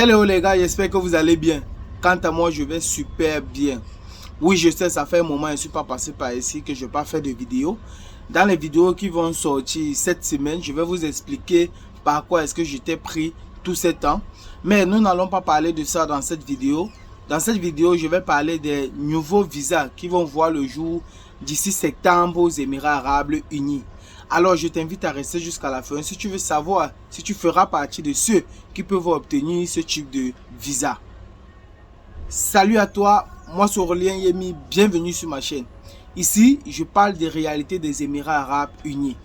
Hello les gars, j'espère que vous allez bien. Quant à moi, je vais super bien. Oui, je sais, ça fait un moment que je ne suis pas passé par ici, que je n'ai pas fait de vidéos. Dans les vidéos qui vont sortir cette semaine, je vais vous expliquer par quoi est-ce que j'étais pris tout ce temps. Mais nous n'allons pas parler de ça dans cette vidéo. Dans cette vidéo, je vais parler des nouveaux visas qui vont voir le jour d'ici septembre aux Émirats Arabes Unis. Alors, je t'invite à rester jusqu'à la fin si tu veux savoir si tu feras partie de ceux qui peuvent obtenir ce type de visa. Salut à toi, moi c'est Aurélien Yemi, bienvenue sur ma chaîne. Ici, je parle des réalités des Émirats Arabes Unis.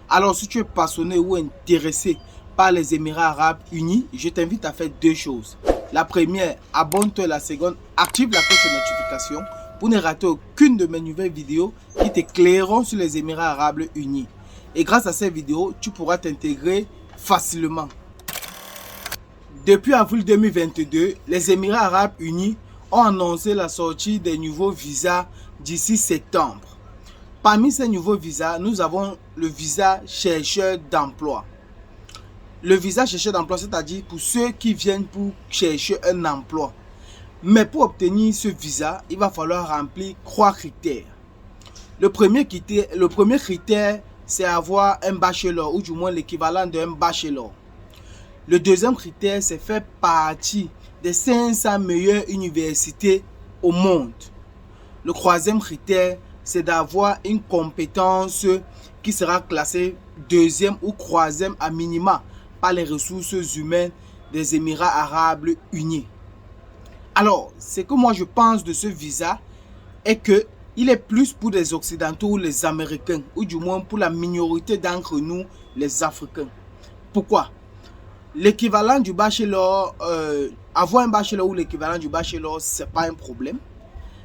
Alors, si tu es passionné ou intéressé par les Émirats Arabes Unis, je t'invite à faire deux choses. La première, abonne-toi. La seconde, active la cloche de notification pour ne rater aucune de mes nouvelles vidéos qui t'éclaireront sur les Émirats Arabes Unis. Et grâce à ces vidéos, tu pourras t'intégrer facilement. Depuis avril 2022, les Émirats Arabes Unis ont annoncé la sortie des nouveaux visas d'ici septembre. Parmi ces nouveaux visas, nous avons le visa chercheur d'emploi. Le visa chercheur d'emploi, c'est-à-dire pour ceux qui viennent pour chercher un emploi. Mais pour obtenir ce visa, il va falloir remplir 3 critères. Le premier critère, c'est avoir un bachelor ou du moins l'équivalent d'un bachelor. Le deuxième critère, c'est faire partie des 500 meilleures universités au monde. Le troisième critère, c'est d'avoir une compétence qui sera classée deuxième ou troisième à minima par les ressources humaines des Émirats Arabes Unis. Alors, ce que moi je pense de ce visa est que il est plus pour les Occidentaux ou les Américains, ou du moins pour la minorité d'entre nous, les Africains. Pourquoi? L'équivalent du bachelor, avoir un bachelor ou l'équivalent du bachelor, ce n'est pas un problème.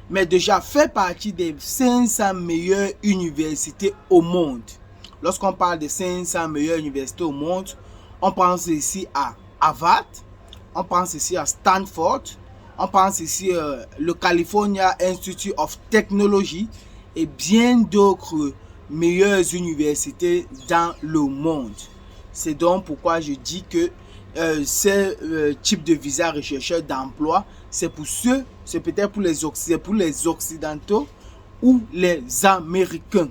Mais déjà, faire partie des 500 meilleures universités au monde. Lorsqu'on parle des 500 meilleures universités au monde, on pense ici à Harvard, on pense ici à Stanford, on pense ici le California Institute of Technology et bien d'autres meilleures universités dans le monde. C'est donc pourquoi je dis que ce type de visa rechercheur d'emploi, c'est peut-être pour les Occidentaux ou les Américains.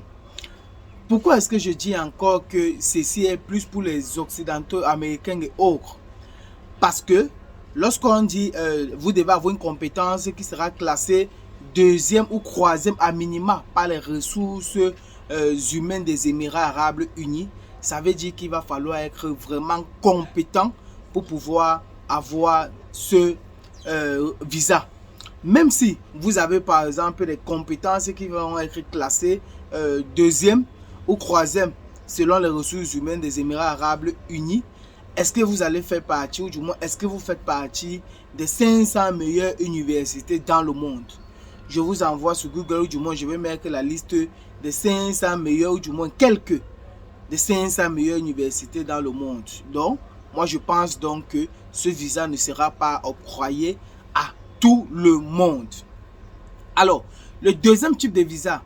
Pourquoi est-ce que je dis encore que ceci est plus pour les Occidentaux, Américains et autres? Parce que lorsqu'on dit vous devez avoir une compétence qui sera classée deuxième ou troisième à minima par les ressources humaines des Émirats Arabes Unis, ça veut dire qu'il va falloir être vraiment compétent pour pouvoir avoir ce visa. Même si vous avez par exemple des compétences qui vont être classées deuxième ou troisième selon les ressources humaines des Émirats Arabes Unis, est-ce que vous allez faire partie, ou du moins est-ce que vous faites partie des 500 meilleures universités dans le monde? Je vous envoie sur Google, ou du moins je vais mettre la liste des 500 meilleures, ou du moins quelques des 500 meilleures universités dans le monde. Donc, moi je pense donc que ce visa ne sera pas octroyé à tout le monde. Alors, le deuxième type de visa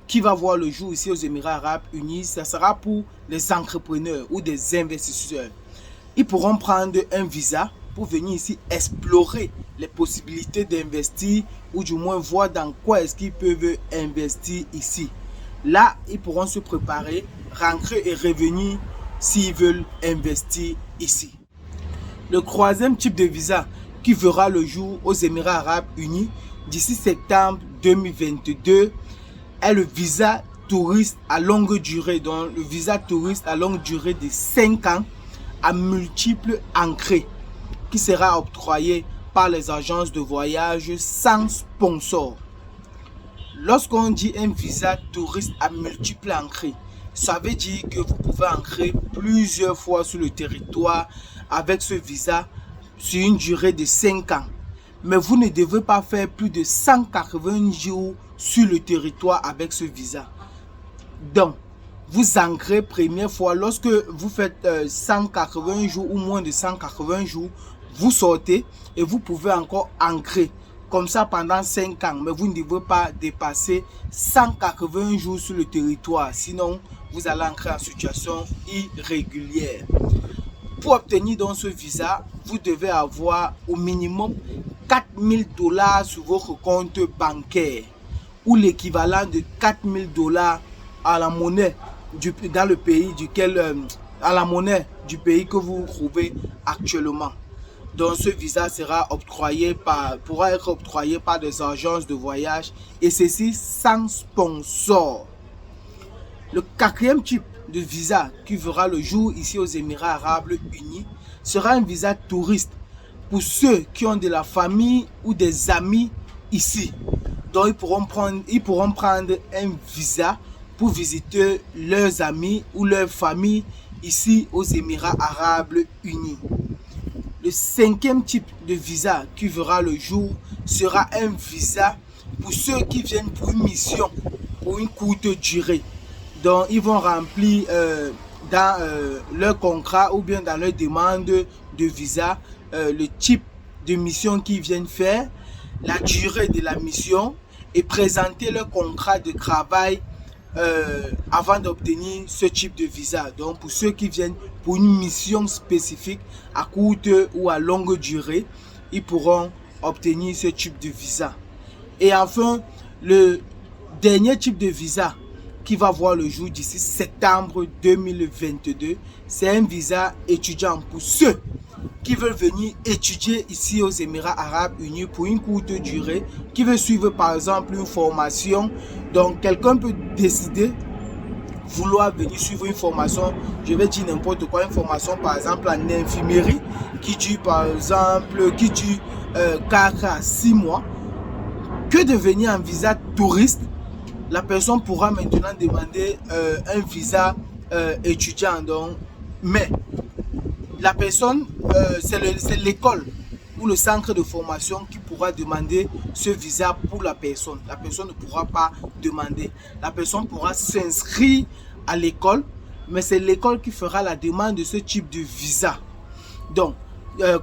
qui va voir le jour ici aux Émirats Arabes Unis, ça sera pour les entrepreneurs ou des investisseurs. Ils pourront prendre un visa pour venir ici explorer les possibilités d'investir ou du moins voir dans quoi est-ce qu'ils peuvent investir ici. Là, ils pourront se préparer, rentrer et revenir s'ils veulent investir ici. Le troisième type de visa qui verra le jour aux Émirats Arabes Unis d'ici septembre 2022 est le visa touriste à longue durée. Donc, le visa touriste à longue durée de 5 ans à multiples entrées qui sera octroyé par les agences de voyage sans sponsor. Lorsqu'on dit un visa touriste à multiples entrées, ça veut dire que vous pouvez entrer plusieurs fois sur le territoire avec ce visa sur une durée de 5 ans. Mais vous ne devez pas faire plus de 180 jours sur le territoire avec ce visa. Donc, vous ancrez première fois lorsque vous faites 180 jours ou moins de 180 jours, vous sortez et vous pouvez encore ancrer comme ça pendant 5 ans. Mais vous ne devez pas dépasser 180 jours sur le territoire. Sinon, vous allez entrer en situation irrégulière. Pour obtenir donc ce visa, vous devez avoir au minimum 4000 dollars sur votre compte bancaire ou l'équivalent de 4000 dollars à la monnaie dans le pays duquel, à la monnaie du pays que vous vous trouvez actuellement. Donc ce visa sera pourra être octroyé par des agences de voyage et ceci sans sponsor. Le quatrième type de visa qui verra le jour ici aux Émirats Arabes Unis sera un visa touriste pour ceux qui ont de la famille ou des amis ici. Donc ils pourront prendre un visa pour visiter leurs amis ou leur famille ici aux Émirats Arabes Unis. Le cinquième type de visa qui verra le jour sera un visa pour ceux qui viennent pour une mission, pour une courte durée. Donc, ils vont remplir dans leur contrat ou bien dans leur demande de visa le type de mission qu'ils viennent faire, la durée de la mission et présenter leur contrat de travail avant d'obtenir ce type de visa. Donc, pour ceux qui viennent pour une mission spécifique à courte ou à longue durée, ils pourront obtenir ce type de visa. Et enfin, le dernier type de visa qui va voir le jour d'ici septembre 2022, c'est un visa étudiant pour ceux qui veulent venir étudier ici aux Émirats Arabes Unis pour une courte durée, qui veut suivre par exemple une formation. Donc quelqu'un peut décider vouloir venir suivre une formation, je vais dire n'importe quoi, une formation par exemple en infirmerie qui dure par exemple 4 à 6 mois, que de venir en visa touriste. La personne pourra maintenant demander un visa étudiant. Donc, mais la personne, c'est l'école ou le centre de formation qui pourra demander ce visa pour la personne. La personne ne pourra pas demander. La personne pourra s'inscrire à l'école, mais c'est l'école qui fera la demande de ce type de visa. Donc,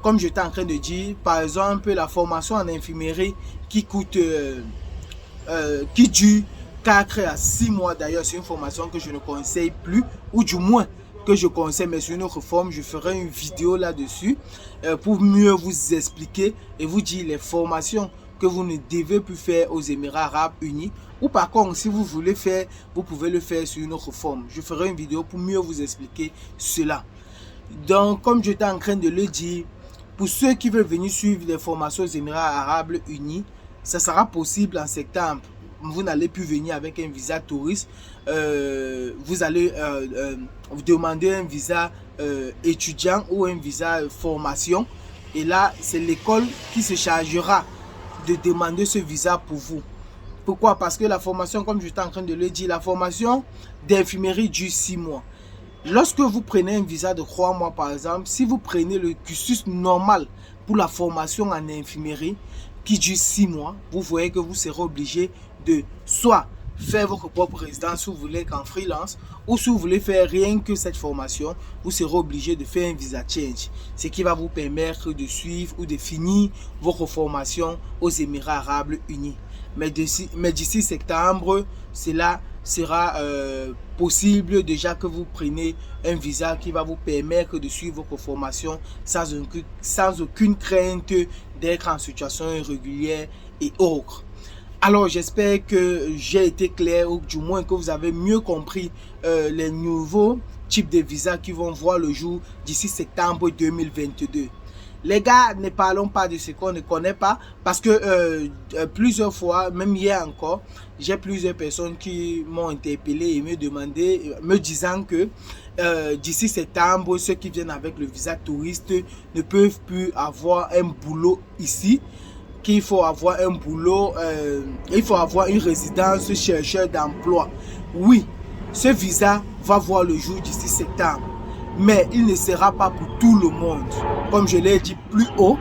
comme j'étais en train de dire, par exemple, la formation en infirmerie qui coûte, qui dure 4 à 6 mois. D'ailleurs, c'est une formation que je ne conseille plus, ou du moins que je conseille, mais sur une autre forme. Je ferai une vidéo là-dessus pour mieux vous expliquer et vous dire les formations que vous ne devez plus faire aux Émirats Arabes Unis. Ou par contre, si vous voulez faire, vous pouvez le faire sur une autre forme. Je ferai une vidéo pour mieux vous expliquer cela. Donc, comme j'étais en train de le dire, pour ceux qui veulent venir suivre les formations aux Émirats Arabes Unis, ça sera possible en septembre. Vous n'allez plus venir avec un visa touriste. Vous allez demander un visa étudiant ou un visa formation. Et là, c'est l'école qui se chargera de demander ce visa pour vous. Pourquoi? Parce que la formation, comme j'étais en train de le dire, la formation d'infirmerie dure 6 mois. Lorsque vous prenez un visa de 3 mois, par exemple, si vous prenez le cursus normal pour la formation en infirmerie, qui dure 6 mois, vous voyez que vous serez obligé de soit faire votre propre résidence si vous voulez qu'en freelance, ou si vous voulez faire rien que cette formation, vous serez obligé de faire un visa change, ce qui va vous permettre de suivre ou de finir votre formation aux Émirats Arabes Unis. Mais d'ici septembre, cela sera possible déjà que vous preniez un visa qui va vous permettre de suivre votre formation sans aucune crainte d'être en situation irrégulière et autres. Alors j'espère que j'ai été clair, ou du moins que vous avez mieux compris les nouveaux types de visas qui vont voir le jour d'ici septembre 2022. Les gars, ne parlons pas de ce qu'on ne connaît pas, parce que plusieurs fois, même hier encore, j'ai plusieurs personnes qui m'ont interpellé et me disant que d'ici septembre, ceux qui viennent avec le visa touriste ne peuvent plus avoir un boulot ici, qu'il faut avoir un boulot, il faut avoir une résidence chercheur d'emploi. Oui, ce visa va voir le jour d'ici septembre. Mais il ne sera pas pour tout le monde. Comme je l'ai dit plus haut,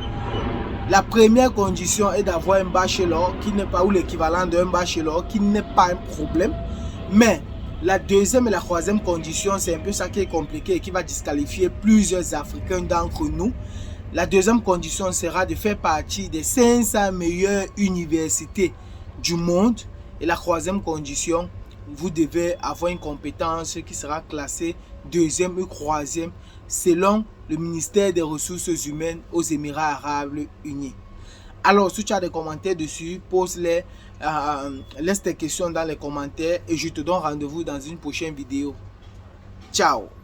la première condition est d'avoir un bachelor qui n'est pas, ou l'équivalent d'un bachelor, qui n'est pas un problème. Mais la deuxième et la troisième condition, c'est un peu ça qui est compliqué et qui va disqualifier plusieurs Africains d'entre nous. La deuxième condition sera de faire partie des 500 meilleures universités du monde. Et la troisième condition, vous devez avoir une compétence qui sera classée 2e ou 3e, selon le ministère des Ressources humaines aux Émirats Arabes Unis. Alors, si tu as des commentaires dessus, pose-les, laisse tes questions dans les commentaires et je te donne rendez-vous dans une prochaine vidéo. Ciao!